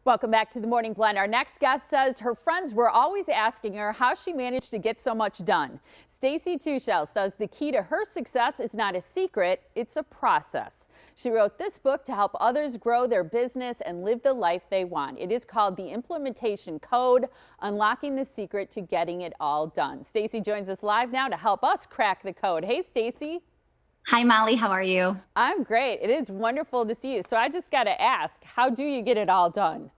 Welcome back to the Morning Blend. Our next guest says her friends were always asking her how she managed to get so much done. Stacy Tuschl says the key to her success is not a secret, it's a process. She wrote this book to help others grow their business and live the life they want. It is called The Implementation Code, Unlocking the Secret to Getting It All Done. Stacy joins us live now to help us crack the code. Hey, Stacy. Hi, Molly. How are you? I'm great. It is wonderful to see you. So I just got to ask, how do you get it all done?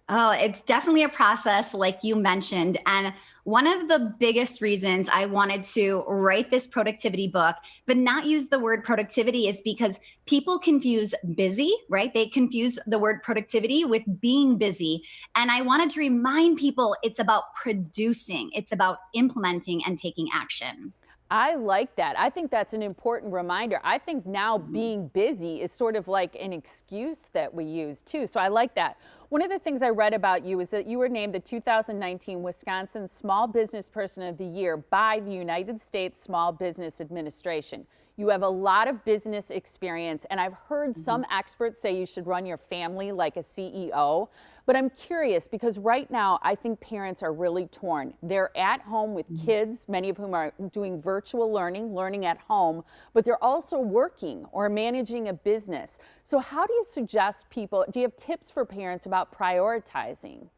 Oh, it's definitely a process, like you mentioned. And one of the biggest reasons I wanted to write this productivity book, but not use the word productivity, is because people confuse busy, right? They confuse the word productivity with being busy. And I wanted to remind people it's about producing, it's about implementing and taking action. I like that. I think that's an important reminder. I think now being busy is sort of like an excuse that we use too. So I like that. One of the things I read about you is that you were named the 2019 Wisconsin Small Business Person of the Year by the United States Small Business Administration. You have a lot of business experience, and I've heard some experts say you should run your family like a CEO. But I'm curious because right now I think parents are really torn. They're at home with kids, many of whom are doing virtual learning at home, but they're also working or managing a business. So how do you suggest people, do you have tips for parents about prioritizing?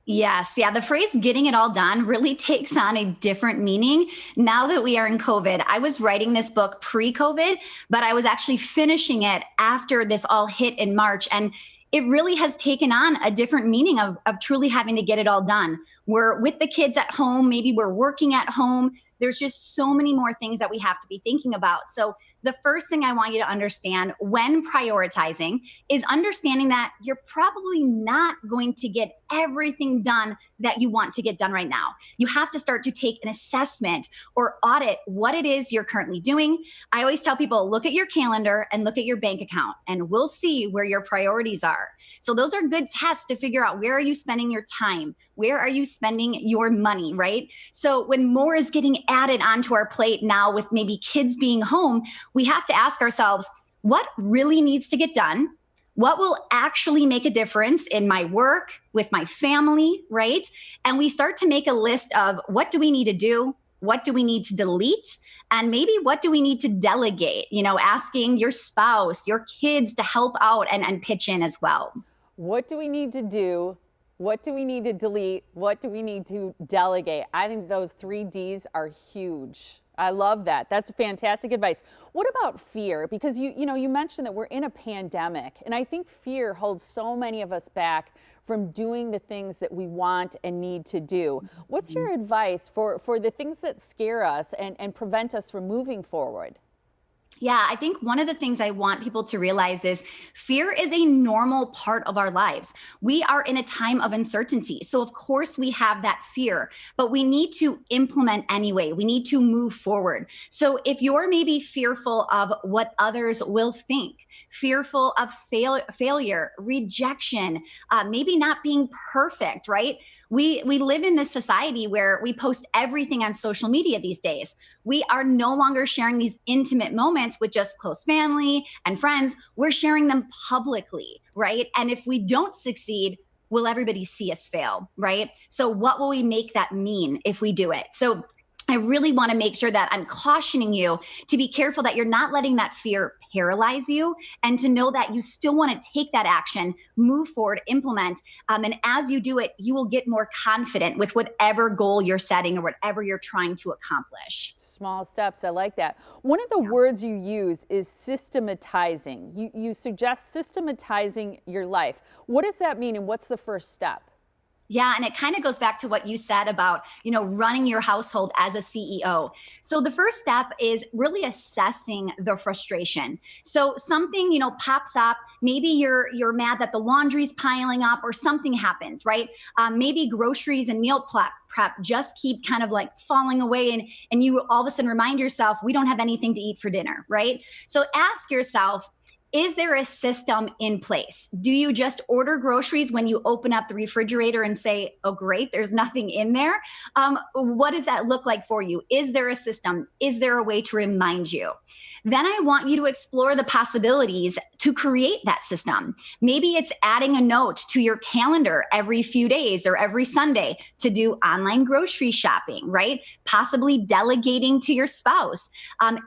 Yes. Yeah. The phrase getting it all done really takes on a different meaning now that we are in COVID. I was writing this book pre-COVID, but I was actually finishing it after this all hit in March. And it really has taken on a different meaning of truly having to get it all done. We're with the kids at home, maybe we're working at home. There's just so many more things that we have to be thinking about. So the first thing I want you to understand when prioritizing is understanding that you're probably not going to get everything done that you want to get done right now. You have to start to take an assessment or audit what it is you're currently doing. I always tell people, look at your calendar and look at your bank account, and we'll see where your priorities are. So those are good tests to figure out, where are you spending your time? Where are you spending your money, right? So when more is getting added onto our plate now with maybe kids being home, we have to ask ourselves, what really needs to get done? What will actually make a difference in my work, with my family, right? And we start to make a list of, what do we need to do? What do we need to delete? And maybe what do we need to delegate? Asking your spouse, your kids to help out and pitch in as well. What do we need to do? What do we need to delete? What do we need to delegate? I think those 3 Ds are huge. I love that. That's fantastic advice. What about fear? Because you mentioned that we're in a pandemic, and I think fear holds so many of us back from doing the things that we want and need to do. What's your advice for the things that scare us and prevent us from moving forward? Yeah, I think one of the things I want people to realize is fear is a normal part of our lives. We are in a time of uncertainty. So, of course, we have that fear, but we need to implement anyway. We need to move forward. So, if you're maybe fearful of what others will think, fearful of failure, rejection, maybe not being perfect, right? We live in this society where we post everything on social media these days. We are no longer sharing these intimate moments with just close family and friends. We're sharing them publicly, right? And if we don't succeed, will everybody see us fail, right? So what will we make that mean if we do it? So I really want to make sure that I'm cautioning you to be careful that you're not letting that fear paralyze you, and to know that you still want to take that action, move forward, implement. And as you do it, you will get more confident with whatever goal you're setting or whatever you're trying to accomplish. Small steps. I like that. One of the words you use is systematizing. You suggest systematizing your life. What does that mean, and what's the first step? Yeah, and it kind of goes back to what you said about, running your household as a CEO. So the first step is really assessing the frustration. So something, pops up. Maybe you're mad that the laundry's piling up, or something happens, right? Maybe groceries and meal prep just keep kind of like falling away, and you all of a sudden remind yourself, we don't have anything to eat for dinner, right? So ask yourself, Is there a system in place? Do you just order groceries when you open up the refrigerator and say, oh, great, there's nothing in there? What does that look like for you? Is there a system? Is there a way to remind you? Then I want you to explore the possibilities to create that system. Maybe it's adding a note to your calendar every few days or every Sunday to do online grocery shopping, right? Possibly delegating to your spouse.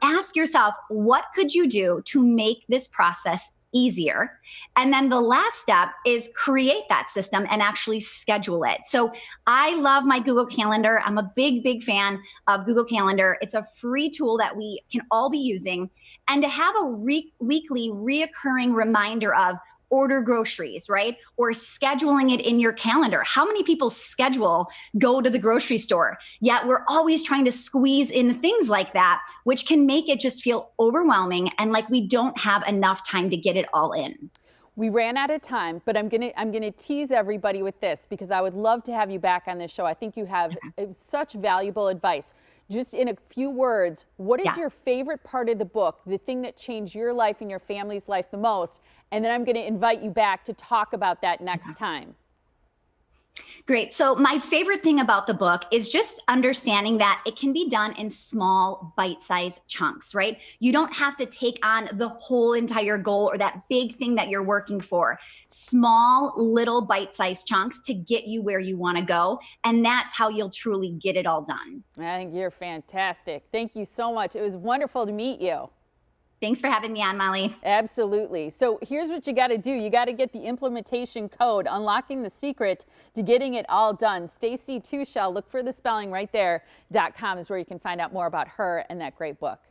Ask yourself, what could you do to make this process easier? And then the last step is create that system and actually schedule it. So I love my Google Calendar. I'm a big fan of Google Calendar. It's a free tool that we can all be using. And to have a weekly reoccurring reminder of order groceries, right? Or scheduling it in your calendar. How many people schedule go to the grocery store? Yet we're always trying to squeeze in things like that, which can make it just feel overwhelming and like we don't have enough time to get it all in. We ran out of time, but I'm gonna tease everybody with this because I would love to have you back on this show. I think you have such valuable advice. Just in a few words, what is your favorite part of the book, the thing that changed your life and your family's life the most? And then I'm going to invite you back to talk about that next time. Great. So my favorite thing about the book is just understanding that it can be done in small bite-sized chunks, right? You don't have to take on the whole entire goal or that big thing that you're working for. Small little bite-sized chunks to get you where you want to go. And that's how you'll truly get it all done. I think you're fantastic. Thank you so much. It was wonderful to meet you. Thanks for having me on, Molly. Absolutely. So here's what you got to do. You got to get the implementation code, unlocking the secret to getting it all done. Stacy Tuschl, look for the spelling right there. .com is where you can find out more about her and that great book.